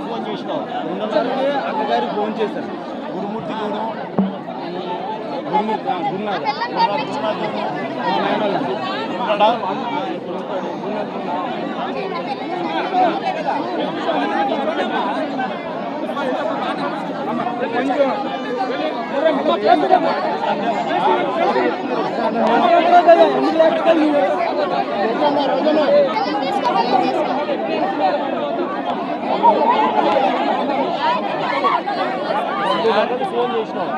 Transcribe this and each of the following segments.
Phone చేసినావు అక్కగారికి phone చేశాను. గురుమూర్తి phone చేసినావు.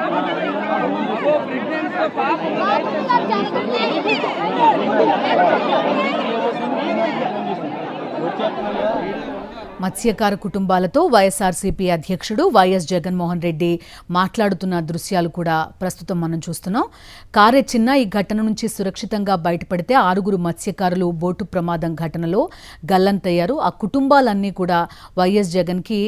మత్స్యకార కుటుంబాలతో వైఎస్ఆర్సీపీ అధ్యక్షుడు వైఎస్ జగన్మోహన్ రెడ్డి మాట్లాడుతున్న దృశ్యాలు కూడా ప్రస్తుతం మనం చూస్తున్నాం. కారే చిన్న ఈ ఘటన నుంచి సురక్షితంగా బయటపడితే 6 మత్స్యకారులు బోటు ప్రమాదం ఘటనలో గల్లంతయ్యారు. ఆ కుటుంబాలన్నీ కూడా వైఎస్ జగన్కి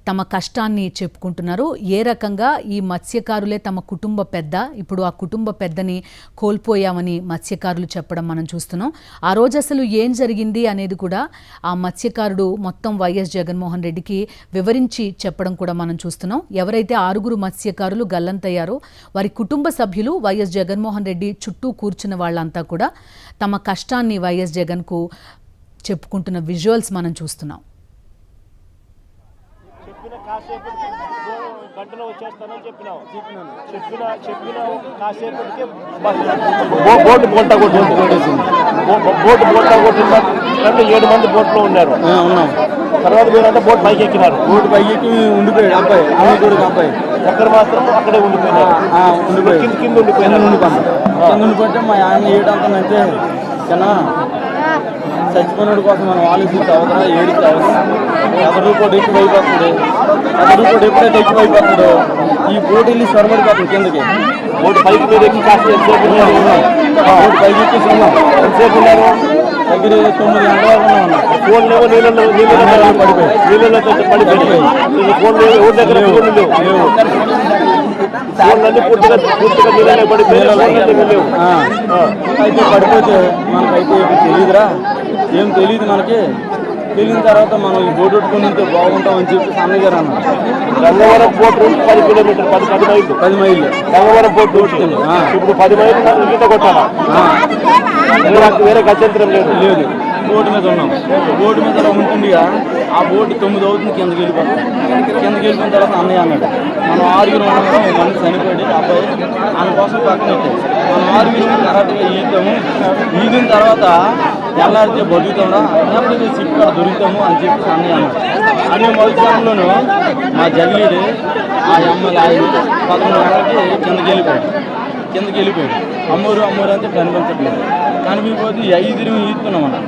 తమ కష్టాన్ని చెప్పుకుంటున్నారు. ఏ రకంగా ఈ మత్స్యకారులే తమ కుటుంబ పెద్ద, ఇప్పుడు ఆ కుటుంబ పెద్దని కోల్పోయామని మత్స్యకారులు చెప్పడం మనం చూస్తున్నాం. ఆ రోజు అసలు ఏం జరిగింది అనేది కూడా ఆ మత్స్యకారుడు మొత్తం వైఎస్ జగన్మోహన్ రెడ్డికి వివరించి చెప్పడం కూడా మనం చూస్తున్నాం. ఎవరైతే 6 మత్స్యకారులు గల్లంతయ్యారో వారి కుటుంబ సభ్యులు వైఎస్ జగన్మోహన్ రెడ్డి చుట్టూ కూర్చున్న వాళ్ళంతా కూడా తమ కష్టాన్ని వైఎస్ జగన్కు చెప్పుకుంటున్న విజువల్స్ మనం చూస్తున్నాం. గంటలో వచ్చేస్తానని చెప్పినావు. కాసేపటికే బోటు బోల్టా కొట్టింది. 7 మంది బోట్లో ఉన్నారు. తర్వాత మీరంతా బోట్ పైకి ఎక్కినారు. బోట్ పైకి ఎక్కి ఉండిపోయాడు అబ్బాయి. ఒక్కరు మాత్రం అక్కడే ఉండిపోయినారు. కింద ఉండిపోతే మా ఆయన ఏడంతా చిన్న చచ్చిపోయినోడి కోసం మనం ఆలోచించి అవుతా ఏడితే ఎవరు కూడా ఎక్కువైపోతుంది. ఎప్పుడైతే ఎక్కువైపోతుందో ఈ బోట్ వెళ్ళి సొరబడిపోతుంది కిందకి. బోట్ పైకి మీద ఎక్కి బోట్ పైకి ఎక్కేసి ఎంతసేపు ఉన్నారు? దగ్గర 9 గంటల వరకు ఉన్నాం. ఫోన్లేమో నీళ్ళలో పడిపోయి ఫోన్లు ఎవరి దగ్గర లేవు. ఫోన్లన్నీ పూర్తిగా నీళ్ళలో పడిపోయావు. అయితే పడిపోతే మనకైతే తెలియదురా, ఏం తెలియదు. మనకి తెలియని తర్వాత మనం ఈ బోట్ పెట్టుకుని బాగుంటామని చెప్పి అన్నయ్య గారు అన్నారు. గంగవరం బోట్ 10 కిలోమీటర్ 10 మైళ్ళు గంగవరం బోట్ దూడుతుంది. ఇప్పుడు 10 మైళ్ళు ఈత కొట్టాలా? వేరే గత్యంతరం లేదు. బోటు మీద ఉన్నాం. బోటు మీద ఉంటుంది. ఆ బోటు 9 అవుతుంది కిందకి వెళ్ళిపోతాం. కిందకి వెళ్ళిపోయిన తర్వాత అన్నయ్య అన్నాడు మనం 6 ఉన్నాం. మంది చనిపోయాడు అబ్బాయి, ఆయన కోసం పక్కన పెట్టాడు. మనం 6 కరెక్ట్గా ఈదిన తర్వాత ఎల్లాడితే బతుకుతాడా, ఎప్పుడు సిప్పు దొరుకుతాము అని చెప్పి అన్నయ్య అన్నాడు. అనే మొదటి సమయంలోనూ మా జగలీడు ఆ అమ్మలు ఆయన 11 గంటలకి కిందకి వెళ్ళిపోయాడు. అమ్మూరు అంటే కనిపించట్లేదు. కనిపించకపోతే 5 ఈదుతున్నాం అన్న.